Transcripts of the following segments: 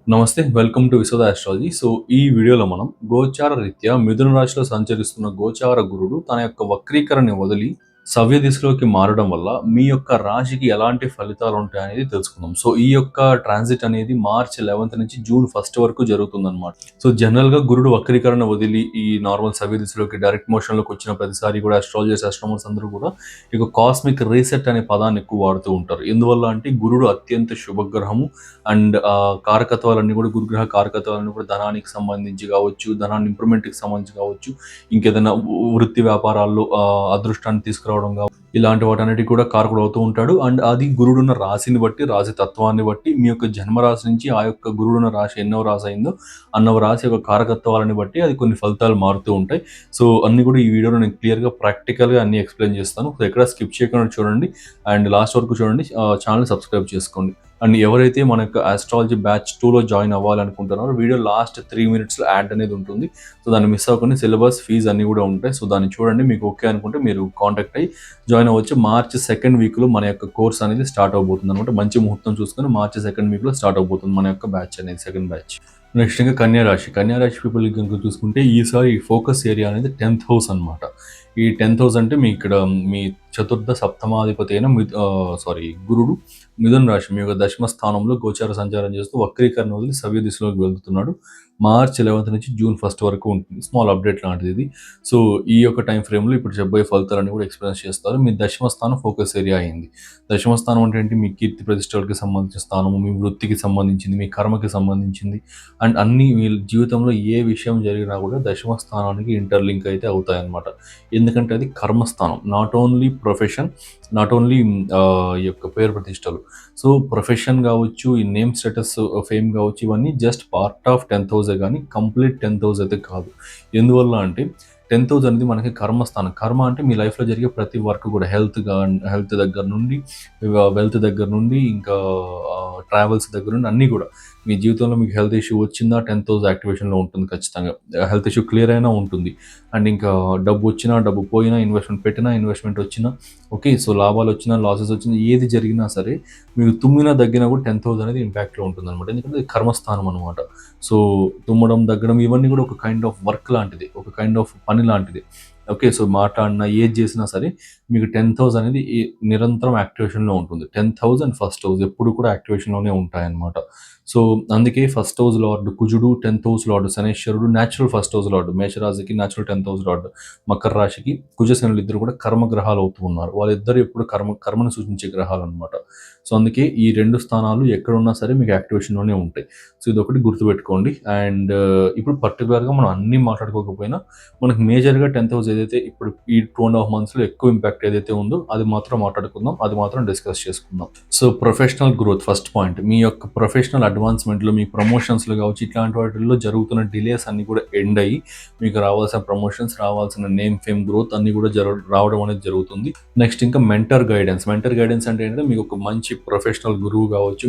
నమస్తే. Welcome to Vishwada astrology. So, ఈ వీడియోలో మనం గోచార రీత్యా మిథున రాశిలో సంచరిస్తున్న గోచార గురుడు తన యొక్క వక్రీకరణని వదిలి సవ్య దిశలోకి మారడం వల్ల మీ యొక్క రాశికి ఎలాంటి ఫలితాలుంటాయనేది తెలుసుకుందాం. సో, ఈ యొక్క ట్రాన్సిట్ అనేది మార్చ్ 11 నుంచి జూన్ 1 వరకు జరుగుతుందనమాట. సో, జనరల్‌గా గురుడు వక్రీకరణ వదిలి ఈ నార్మల్ సవ్య దిశలోకి డైరెక్ట్ మోషన్‌లోకి వచ్చిన ప్రతిసారి కూడా అస్ట్రాలజర్స్, ఆస్ట్రోనమర్స్ అందరూ కూడా ఇక కాస్మిక్ రీసెట్ అనే పదాన్ని ఎక్కువ వాడుతూ ఉంటారు. ఎందువల్ల అంటే గురుడు అత్యంత శుభగ్రహము. అండ్ కారకత్వాలన్నీ కూడా గురుగ్రహ కారకత్వాలన్నీ కూడా ధనానికి సంబంధించి కావచ్చు, ధనాన్ని ఇంప్రూవ్‌మెంట్‌కి సంబంధించి కావచ్చు, ఇంకేదైనా వృత్తి వ్యాపారాల్లో అదృష్టాన్ని తీసుకురావడం ఇలాంటి వాటన్నిటికి కూడా కారకుడు అవుతూ ఉంటాడు. అండ్ అది గురుడున్న రాశిని బట్టి, రాశి తత్వాన్ని బట్టి మీ యొక్క జన్మరాశి నుంచి ఆ యొక్క గురుడున్న రాశి ఎన్నో రాశి అయిందో, అన్నవ రాశి యొక్క కారకత్వాలని బట్టి అది కొన్ని ఫలితాలు మారుతూ ఉంటాయి. సో, అన్నీ కూడా ఈ వీడియోలో నేను క్లియర్‌గా, ప్రాక్టికల్‌గా అన్నీ ఎక్స్‌ప్లెయిన్ చేస్తాను. సో, ఎక్కడ స్కిప్ చేయకుండా చూడండి అండ్ లాస్ట్ వరకు చూడండి. ఛానెల్‌ని సబ్స్క్రైబ్ చేసుకోండి. అండ్ ఎవరైతే మన యొక్క ఆస్ట్రాలజీ బ్యాచ్ 2లో జాయిన్ అవ్వాలనుకుంటున్నారో వీడియో లాస్ట్ 3 మినిట్స్‌లో యాడ్ అనేది ఉంటుంది. సో, దాన్ని మిస్ అవ్వకుండా సిలబస్, ఫీజ్ అన్నీ కూడా ఉంటాయి. సో, దాన్ని చూడండి. మీకు ఓకే అనుకుంటే మీరు కాంటాక్ట్ అయ్యి జాయిన్ అవ్వచ్చు. మార్చ్ 2nd వీక్‌లో మన యొక్క కోర్స్ అనేది స్టార్ట్ అవబోతుందనమాట. మంచి ముహూర్తం చూసుకొని మార్చ్ 2nd వీక్‌లో స్టార్ట్ అవబోతుంది మన యొక్క బ్యాచ్ అనేది, సెకండ్ బ్యాచ్. నెక్స్ట్ ఇంకా కన్యా రాశి. కన్యా రాశి పీపుల్‌కి గనుక చూసుకుంటే ఈసారి ఫోకస్ ఏరియా అనేది 10th హౌస్ అనమాట. ఈ 10th హౌస్ అంటే మీ ఇక్కడ మీ చతుర్థ సప్తమాధిపతి అయిన గురుడు మిథున రాశి మీ యొక్క దశమ స్థానంలో గోచార సంచారం చేస్తూ వక్రీకరణ వదిలి సవ్య దిశలోకి వెళ్తున్నాడు. మార్చ్ 11 నుంచి జూన్ 1 వరకు ఉంటుంది. స్మాల్ అప్డేట్ లాంటిది ఇది. సో, ఈ యొక్క టైం ఫ్రేమ్‌లో ఇప్పుడు చెప్పబోయే ఫలితాలన్నీ కూడా ఎక్స్‌పీరియన్స్ చేస్తారు. మీ దశమ స్థానం ఫోకస్ ఏరియా అయింది. దశమ స్థానం అంటే ఏంటి? మీ కీర్తి ప్రతిష్టలకి సంబంధించిన స్థానము, మీ వృత్తికి సంబంధించింది, మీ కర్మకి సంబంధించింది అండ్ అన్నీ మీ జీవితంలో ఏ విషయం జరిగినా కూడా దశమ స్థానానికి ఇంటర్‌లింక్ అయితే అవుతాయన్నమాట. ఎందుకంటే అది కర్మస్థానం. Not only profession, not only ఈ యొక్క పేరు ప్రతిష్టలు. సో, ప్రొఫెషన్ కావచ్చు, ఈ నేమ్ స్టేటస్, ఫేమ్ కావచ్చు, ఇవన్నీ జస్ట్ పార్ట్ ఆఫ్ 10th హౌసే కానీ కంప్లీట్ 10th హౌస్ అయితే కాదు. ఎందువల్ల అంటే 10th హౌస్ అనేది మనకి కర్మస్థానం. కర్మ అంటే మీ లైఫ్‌లో జరిగే ప్రతి వర్క్ కూడా హెల్త్ దగ్గర నుండి, వెల్త్ దగ్గర నుండి, ఇంకా ట్రావెల్స్ దగ్గర నుండి అన్నీ కూడా. మీ జీవితంలో మీకు హెల్త్ ఇష్యూ వచ్చిందా 10th హౌస్ యాక్టివేషన్‌లో ఉంటుంది ఖచ్చితంగా. హెల్త్ ఇష్యూ క్లియర్ అయినా ఉంటుంది. అండ్ ఇంకా డబ్బు వచ్చినా, డబ్బు పోయినా, ఇన్వెస్ట్‌మెంట్ పెట్టినా, ఇన్వెస్ట్‌మెంట్ వచ్చినా, ఓకే. సో, లాభాలు వచ్చినా, లాసెస్ వచ్చినా, ఏది జరిగినా సరే మీకు తుమ్మినా, దగ్గినా కూడా 10th హౌస్ అనేది ఇంపాక్ట్‌లో ఉంటుందనమాట. ఎందుకంటే అది కర్మస్థానం అనమాట. సో, తుమ్మడం, దగ్గడం ఇవన్నీ కూడా ఒక కైండ్ ఆఫ్ వర్క్ లాంటిది. ఒక కైండ్ ఆఫ్ పని లాంటిది. ఓకే. సో, మాట్లాడినా, ఏది చేసినా సరే మీకు 10th హౌస్ అనేది నిరంతరం యాక్టివేషన్‌లో ఉంటుంది. 10th house and first house ఎప్పుడు కూడా యాక్టివేషన్‌లోనే ఉంటాయన్నమాట. సో, అందుకే ఫస్ట్ హౌస్ లార్డ్ కుజుడు, 10th హౌస్ లార్డ్ శనైశ్వరుడు, నేచురల్ ఫస్ట్ హౌస్ లార్డ్ మేషరాశికి, నేచురల్ 10th హౌస్ లార్డ్ మకర రాశికి కుజ శనులు ఇద్దరు కూడా కర్మ గ్రహాలు అవుతూ ఉన్నారు. వాళ్ళిద్దరు ఎప్పుడు కర్మను సూచించే గ్రహాలన్నమాట. సో, అందుకే ఈ 2 స్థానాలు ఎక్కడున్నా సరే మీకు యాక్టివేషన్‌లోనే ఉంటాయి. సో, ఇదొకటి గుర్తుపెట్టుకోండి. అండ్ ఇప్పుడు పర్టిక్యులర్‌గా మనం అన్నీ మాట్లాడుకోకపోయినా మనకు మేజర్‌గా 10th హౌస్ ఏదైతే ఇప్పుడు ఈ 2 ½ మంత్స్‌లో ఎక్కువ ఇంపాక్ట్ ఏదైతే ఉందో అది మాత్రం మాట్లాడుకుందాం. అది మాత్రం డిస్కస్ చేసుకుందాం. So, professional growth first point. మీ యొక్క ప్రొఫెషనల్ అడ్వాన్స్‌మెంట్‌లో, మీ ప్రమోషన్స్‌లో కావచ్చు, ఇట్లాంటి వాటిల్లో జరుగుతున్న డిలేస్ అన్నీ కూడా ఎండ్ అయ్యి మీకు రావాల్సిన ప్రమోషన్స్, రావాల్సిన నేమ్, ఫేమ్, గ్రోత్ అన్నీ కూడా రావడం అనేది జరుగుతుంది. నెక్స్ట్ ఇంకా మెంటర్ గైడెన్స్. మెంటర్ గైడెన్స్ అంటే ఏంటంటే మీకు ఒక మంచి ప్రొఫెషనల్ గురువు కావచ్చు,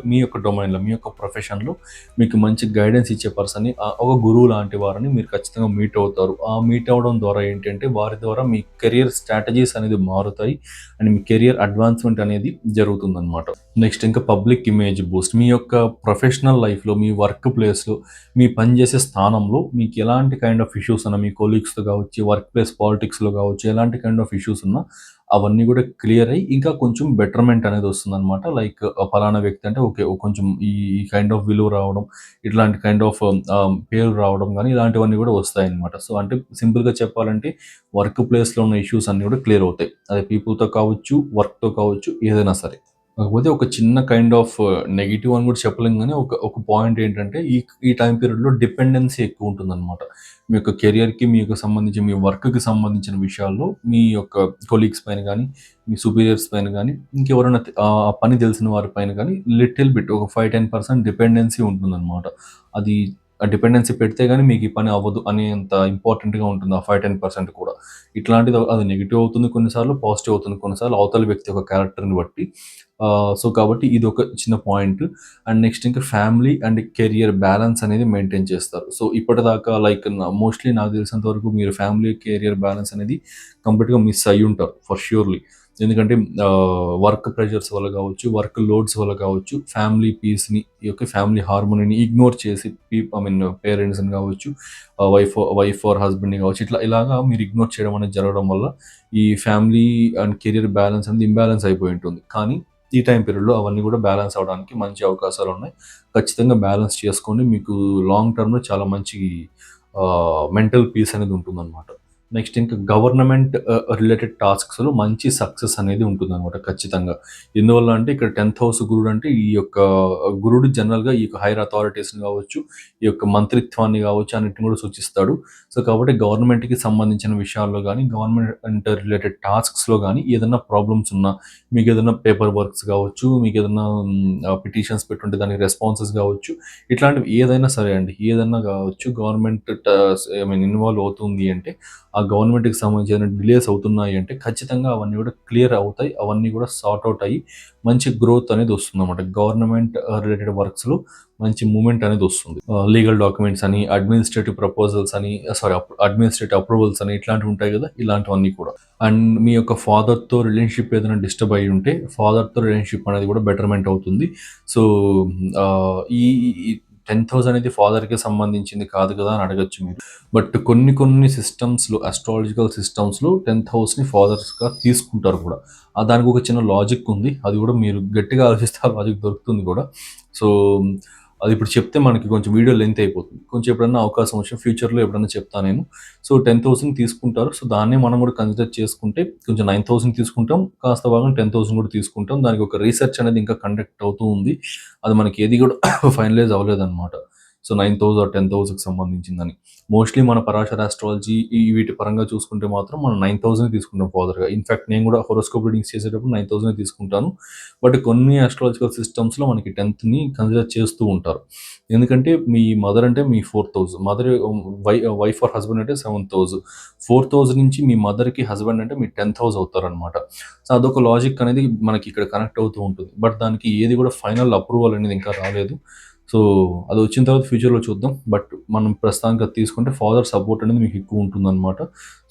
మీ యొక్క డొమైన్‌లో, మీ యొక్క ప్రొఫెషన్‌లో మీకు మంచి గైడెన్స్ ఇచ్చే పర్సన్‌ని ఒక గురువు లాంటి వారిని మీరు ఖచ్చితంగా మీట్ అవుతారు. ఆ మీట్ అవ్వడం ద్వారా ఏంటంటే వారి ద్వారా మీ కెరియర్ స్ట్రాటజీస్ అనేది మారుతాయి అండ్ మీ కెరియర్ అడ్వాన్స్‌మెంట్ అనేది జరుగుతుందనమాట. నెక్స్ట్ ఇంకా పబ్లిక్ ఇమేజ్ బూస్ట్. మీ యొక్క ప్రొఫెషనల్ లైఫ్‌లో, మీ వర్క్ ప్లేస్‌లో, మీ పనిచేసే స్థానంలో మీకు ఎలాంటి కైండ్ ఆఫ్ ఇష్యూస్ ఉన్నా, మీ కొలీగ్స్‌తో కావచ్చు, వర్క్ ప్లేస్ పాలిటిక్స్‌లో కావచ్చు, ఎలాంటి కైండ్ ఆఫ్ ఇష్యూస్ ఉన్నా అవన్నీ కూడా క్లియర్ అయ్యి ఇంకా కొంచెం బెటర్‌మెంట్ అనేది వస్తుందనమాట. లైక్ పలానా వ్యక్తి అంటే ఓకే. కొంచెం ఈ ఈ కైండ్ ఆఫ్ విలువ రావడం, ఇట్లాంటి కైండ్ ఆఫ్ పేరు రావడం గానీ ఇలాంటివన్నీ కూడా వస్తాయన్నమాట. సో, అంటే సింపుల్‌గా చెప్పాలంటే వర్క్ ప్లేస్‌లో ఉన్న ఇష్యూస్ అన్నీ కూడా క్లియర్ అవుతాయి. అది పీపుల్‌తో కావచ్చు, వర్క్‌తో కావచ్చు, ఏదైనా సరే. కాకపోతే ఒక చిన్న కైండ్ ఆఫ్ నెగెటివ్ అని కూడా చెప్పలేం గానీ, ఒక ఒక పాయింట్ ఏంటంటే ఈ టైమ్ పీరియడ్‌లో డిపెండెన్సీ ఎక్కువుంటుందనమాట. మీ యొక్క కెరియర్‌కి, మీకు సంబంధించి మీ వర్క్‌కి సంబంధించిన విషయాల్లో మీ యొక్క కొలీగ్స్ పైన గానీ, మీ సుపీరియర్స్ పైన గానీ, ఇంకెవరైనా ఆ పని తెలిసిన వారి పైన గానీ లిటిల్ బిట్ ఒక 5, 10% డిపెండెన్సీ ఉంటుందనమాట. అది ఆ డిపెండెన్సీ పెడితే గానీ మీకు ఈ పని అవ్వదు అనేంత ఇంపార్టెంట్‌గా ఉంటుంది ఆ 5, 10% కూడా. ఇట్లాంటిది అది నెగెటివ్ అవుతుంది కొన్నిసార్లు, పాజిటివ్ అవుతుంది కొన్నిసార్లు అవతలి వ్యక్తి యొక్క క్యారెక్టర్‌ని బట్టి. సో, కాబట్టి ఇదొక చిన్న పాయింట్. అండ్ నెక్స్ట్ ఇంకా ఫ్యామిలీ అండ్ కెరియర్ బ్యాలన్స్ అనేది మెయింటైన్ చేస్తారు. సో, ఇప్పటిదాకా లైక్ మోస్ట్‌లీ నాకు తెలిసినంత వరకు మీరు ఫ్యామిలీ, కెరియర్ బ్యాలన్స్ అనేది కంప్లీట్‌గా మిస్ అయ్యుంటారు ఫర్ ష్యూర్‌లీ. ఎందుకంటే వర్క్ ప్రెషర్స్ వల్ల కావచ్చు, వర్క్ లోడ్స్ వల్ల కావచ్చు, ఫ్యామిలీ పీస్ని, ఈ యొక్క ఫ్యామిలీ హార్మోనీని ఇగ్నోర్ చేసి పేరెంట్స్ని కావచ్చు, వైఫ్ ఆర్ హస్బెండ్ని కావచ్చు, ఇలాగా మీరు ఇగ్నోర్ చేయడం అనేది జరగడం వల్ల ఈ ఫ్యామిలీ అండ్ కెరియర్ బ్యాలెన్స్ అనేది ఇంబ్యాలెన్స్ అయిపోయి ఉంటుంది. కానీ ఈ టైం పీరియడ్లో అవన్నీ కూడా బ్యాలెన్స్ అవడానికి మంచి అవకాశాలు ఉన్నాయి. ఖచ్చితంగా బ్యాలెన్స్ చేసుకోండి. మీకు లాంగ్ టర్మ్లో చాలా మంచి మెంటల్ పీస్ అనేది ఉంటుందన్నమాట. నెక్స్ట్ ఇంకా గవర్నమెంట్ రిలేటెడ్ టాస్క్స్లో మంచి సక్సెస్ అనేది ఉంటుందన్నమాట ఖచ్చితంగా. ఎందువల్ల అంటే ఇక్కడ 10th హౌస్ గురుడు అంటే ఈ యొక్క గురుడు జనరల్గా ఈ యొక్క హైర్ అథారిటీస్ని కావచ్చు, ఈ యొక్క మంత్రిత్వాన్ని కావచ్చు అన్నిటిని కూడా సూచిస్తాడు. సో కాబట్టి గవర్నమెంట్కి సంబంధించిన విషయాల్లో కానీ, గవర్నమెంట్ రిలేటెడ్ టాస్క్స్లో కానీ ఏదైనా ప్రాబ్లమ్స్ ఉన్నా, మీకు ఏదైనా పేపర్ వర్క్స్ కావచ్చు, మీకు ఏదైనా పిటిషన్స్ పెట్టుంటే దానికి రెస్పాన్సెస్ కావచ్చు, ఇట్లాంటివి ఏదైనా సరే అండి, ఏదైనా కావచ్చు, గవర్నమెంట్ ఇన్వాల్వ్ అవుతుంది అంటే, ఆ గవర్నమెంట్కి సంబంధించిన డిలేస్ అవుతున్నాయి అంటే ఖచ్చితంగా అవన్నీ కూడా క్లియర్ అవుతాయి. అవన్నీ కూడా సార్ట్ అవుట్ అయ్యి మంచి గ్రోత్ అనేది వస్తుంది అన్నమాట. గవర్నమెంట్ రిలేటెడ్ వర్క్స్లో మంచి మూమెంట్ అనేది వస్తుంది. లీగల్ డాక్యుమెంట్స్ అని, అడ్మినిస్ట్రేటివ్ ప్రపోజల్స్ అని, అడ్మినిస్ట్రేటివ్ అప్రూవల్స్ అని ఇట్లాంటివి ఉంటాయి కదా, ఇలాంటివన్నీ కూడా. అండ్ మీ యొక్క ఫాదర్తో రిలేషన్షిప్ ఏదైనా డిస్టర్బ్ అయ్యి ఉంటే ఫాదర్తో రిలేషన్షిప్ అనేది కూడా బెటర్మెంట్ అవుతుంది. సో ఈ 10th హౌస్ అనేది ఫాదర్కి సంబంధించింది కాదు కదా అని అడగచ్చు మీరు. బట్ కొన్ని సిస్టమ్స్లో, అస్ట్రాలజికల్ సిస్టమ్స్లో 10th హౌస్ని ఫాదర్స్గా తీసుకుంటారు కూడా. దానికి ఒక చిన్న లాజిక్ ఉంది. అది కూడా మీరు గట్టిగా ఆలోచిస్తే ఆ లాజిక్ దొరుకుతుంది కూడా. సో అది ఇప్పుడు చెప్తే మనకి కొంచెం వీడియో లెంత్ అయిపోతుంది. కొంచెం ఎప్పుడన్నా అవకాశం వచ్చిన ఫ్యూచర్లో ఎప్పుడన్నా చెప్తాను నేను. సో 10th హౌస్ని తీసుకుంటారు. సో దాన్నే మనం కూడా కన్సిడర్ చేసుకుంటే కొంచెం 9th హౌస్ని తీసుకుంటాం, కాస్త భాగం 10th హౌస్ని కూడా తీసుకుంటాం. దానికి ఒక రీసెర్చ్ అనేది ఇంకా కండక్ట్ అవుతూ ఉంది. అది మనకి ఏది కూడా ఫైనలైజ్ అవ్వలేదన్నమాట. So 9th house or 10th హౌస్కి సంబంధించిందని. మోస్ట్లీ మన పరాశర ఆస్ట్రాలజీ వీటి పరంగా చూసుకుంటే మాత్రం మనం 9th హౌస్ని తీసుకుంటాం ఫాదర్గా. ఇన్ఫాక్ట్ నేను కూడా హోరోస్కోప్ రీడింగ్స్ చేసేటప్పుడు 9th హౌస్ని తీసుకుంటాను. బట్ కొన్ని ఆస్ట్రాలజికల్ సిస్టమ్స్లో మనకి 10th కన్సిడర్ చేస్తూ ఉంటారు. ఎందుకంటే మీ మదర్ అంటే మీ 4th house, mother wife or husband అంటే 7th హౌస్, 4th హౌస్ నుంచి మీ మదర్కి హస్బెండ్ అంటే మీ 10th హౌస్ అవుతారనమాట. సో అదొక లాజిక్ అనేది మనకి ఇక్కడ కనెక్ట్ అవుతూ ఉంటుంది. బట్ దానికి ఏది కూడా ఫైనల్ అప్రూవల్ అనేది ఇంకా రాలేదు. సో అది వచ్చిన తర్వాత ఫ్యూచర్లో చూద్దాం. బట్ మనం ప్రస్తుతానికి అది తీసుకుంటే ఫాదర్ సపోర్ట్ అనేది మీకు ఎక్కువ ఉంటుందన్నమాట.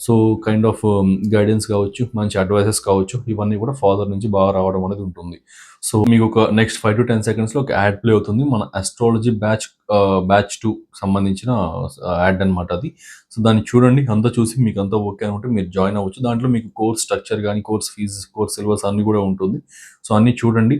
సో కైండ్ ఆఫ్ గైడెన్స్ కావచ్చు, మంచి అడ్వైసెస్ కావచ్చు, ఇవన్నీ కూడా ఫాదర్ నుంచి బాగా రావడం అనేది ఉంటుంది. సో మీకు ఒక నెక్స్ట్ 5 to 10 సెకండ్స్లో ఒక యాడ్ ప్లే అవుతుంది. మన అస్ట్రాలజీ బ్యాచ్ 2 సంబంధించిన యాడ్ అనమాట అది. సో దాన్ని చూడండి. అంతా చూసి మీకు అంతా ఓకే అనుకుంటే మీరు జాయిన్ అవ్వచ్చు. దాంట్లో మీకు కోర్స్ స్ట్రక్చర్ కానీ, కోర్స్ ఫీజు, కోర్స్ సిలబస్ అన్నీ కూడా ఉంటుంది. సో అన్నీ చూడండి.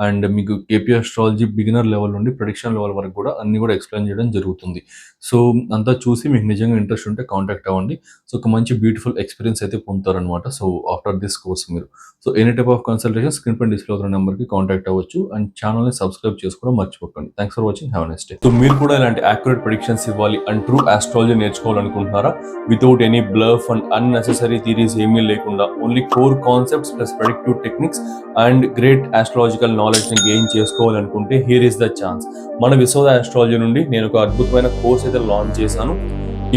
అండ్ మీకు కేపీ అస్ట్రాలజీ బిగినర్ లెవెల్ నుండి ప్రెడిక్షన్ లెవెల్ వరకు కూడా అన్నీ కూడా ఎక్స్ప్లెయిన్ చేయడం జరుగుతుంది. సో అంతా చూసి మీకు నిజంగా ఇంట్రెస్ట్ ఉంటే కాంటాక్ట్ అవ్వండి. సో ఒక మంచి బ్యూటిఫుల్ ఎక్స్పీరియన్స్ అయితే పొందుతారనమాట. సో ఆఫ్టర్ దిస్ కోర్స్ మీరు. So any type of consultation screen పై డిస్ప్లే అవుతున్న నెంబర్కి కాంటాక్ట్ అవ్వచ్చు. అండ్ ఛానల్ని సబ్స్క్రైబ్ చేసుకోవడం మర్చిపోకండి. Thanks for watching. Have a nice day. So మీరు కూడా ఇలాంటి యాక్యురేట్ ప్రెడిక్షన్స్ ఇవ్వాలి అండ్ ట్రూ ఆస్ట్రాలజీ నేర్చుకోవాలనుకుంటున్నారా? Without any bluff and unnecessary theories ఏమీ లేకుండా only core concepts plus predictive techniques and great astrological knowledge ని గెయిన్ చేసుకోవాలనుకుంటే హియర్ ఇస్ ద ఛాన్స్. మన విశ్వద ఆస్ట్రాలజీ నుండి నేను ఒక అద్భుతమైన కోర్స్ అయితే లాంచ్ చేశాను.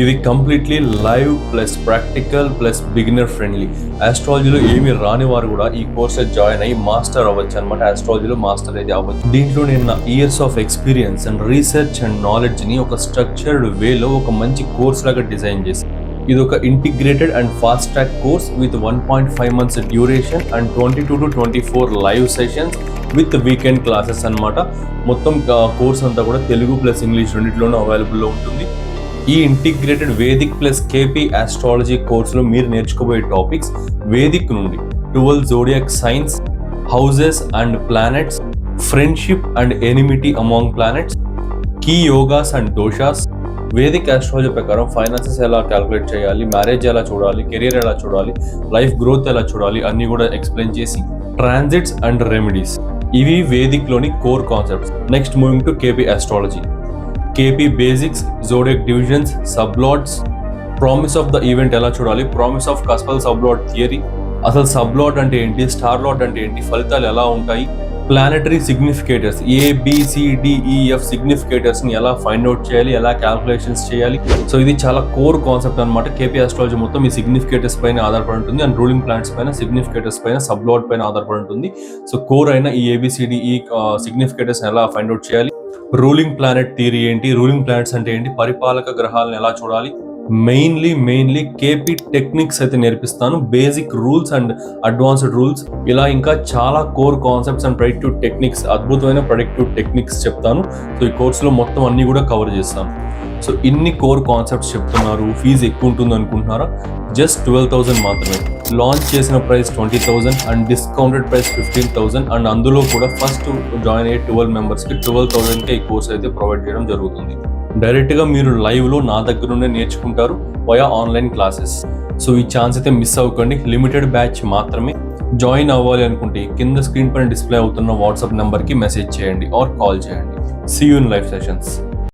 ఇది completely live plus practical plus beginner friendly. ఆస్ట్రాలజీలో ఏమి రాని వారు కూడా ఈ కోర్స్ జాయిన్ అయ్యి మాస్టర్ అవ్వచ్చు అనమాట. ఆస్ట్రాలజీలో మాస్టర్ అయితే అవ్వచ్చు. దీంట్లో నేను నా years of experience and research and knowledge ని ఒక స్ట్రక్చర్డ్ వేలో ఒక మంచి కోర్స్ లాగా డిజైన్ చేశాను. ఇది ఒక integrated and fast track course with 1.5 months duration and 22 to 24 live sessions with weekend classes అన్నమాట. మొత్తం కోర్స్ అంతా కూడా తెలుగు ప్లస్ ఇంగ్లీష్ రెండింటిలోనూ అవైలబుల్లో ఉంటుంది. ఈ integrated Vedic plus KP astrology కోర్సులో మీరు నేర్చుకోబోయే టాపిక్స్ వేదిక్ నుండి 12 zodiac signs, houses and planets, friendship and enmity among planets, key yogas and doshas, Vedic astrology ప్రకారం ఫైనాన్సెస్ ఎలా క్యాలిక్యులేట్ చేయాలి, మ్యారేజ్ ఎలా చూడాలి, కెరీర్ ఎలా చూడాలి, లైఫ్ గ్రోత్ ఎలా చూడాలి అన్ని కూడా ఎక్స్ప్లెయిన్ చేసి ట్రాన్సిట్స్ అండ్ రెమెడీస్, ఇవి వేదిక్ లోని core concepts. Next moving to KP astrology. KP basics, zodiac divisions, సబ్లాట్స్, promise of the event ఎలా చూడాలి, ప్రామిస్ ఆఫ్ కస్పల్ సబ్లాట్ థియరీ, అసలు సబ్లాట్ అంటే ఏంటి, స్టార్ లాట్ అంటే ఏంటి, ఫలితాలు ఎలా ఉంటాయి, ప్లానెటరీ సిగ్నిఫికేటర్స్ ABCDEF సిగ్నిఫికేటర్స్ ని ఎలా ఫైండ్ అవుట్ చేయాలి, ఎలా క్యాల్కులేషన్స్ చేయాలి. సో ఇది చాలా కోర్ కాన్సెప్ట్ అనమాట. కేపీ ఆస్ట్రాలజీ మొత్తం ఈ సిగ్నిఫికేటర్స్ పైన ఆధారపడి ఉంటుంది అండ్ రూలింగ్ ప్లానెట్స్ పైన, సిగ్నిఫికేటర్స్ పైన, సబ్లాట్ పైన ఆధారపడి ఉంటుంది. సో కోర్ అయిన ఈ ABCDE సిగ్నిఫికేటర్స్ ఎలా ఫైండ్ అవుట్ చేయాలి, రూలింగ్ ప్లానెట్ థియరీ ఏంటి, రూలింగ్ ప్లానెట్స్ అంటే ఏంటి, పరిపాలక గ్రహాలను ఎలా చూడాలి, మెయిన్లీ కేపీ టెక్నిక్స్ అయితే నేర్పిస్తాను. Basic rules and advanced rules, ఇలా ఇంకా చాలా core concepts and predictive techniques, అద్భుతమైన ప్రెడిక్టివ్ టెక్నిక్స్ చెప్తాను. సో ఈ కోర్సులో మొత్తం అన్ని కూడా కవర్ చేస్తాను. సో ఇన్ని కోర్ కాన్సెప్ట్స్ చెప్తున్నారు, ఫీజు ఎక్కువ ఉంటుంది అనుకుంటున్నారా? జస్ట్ 12,000 మాత్రమే. లాంచ్ చేసిన price 20,000 and discounted price 15,000 and అందులో కూడా ఫస్ట్ జాయిన్ అయ్యే 12 మెంబర్స్కి 12,000కే ఈ కోర్స్ అయితే ప్రొవైడ్ చేయడం జరుగుతుంది. డైరెక్ట్గా మీరు లైవ్లో నా దగ్గర నుండే నేర్చుకుంటారు వయా ఆన్లైన్ క్లాసెస్. సో ఈ ఛాన్స్ అయితే మిస్ అవ్వకండి. లిమిటెడ్ బ్యాచ్ మాత్రమే. జాయిన్ అవ్వాలి అనుకుంటే కింద స్క్రీన్ పైన డిస్ప్లే అవుతున్న వాట్సాప్ నెంబర్కి మెసేజ్ చేయండి ఆర్ కాల్ చేయండి. See you in live sessions.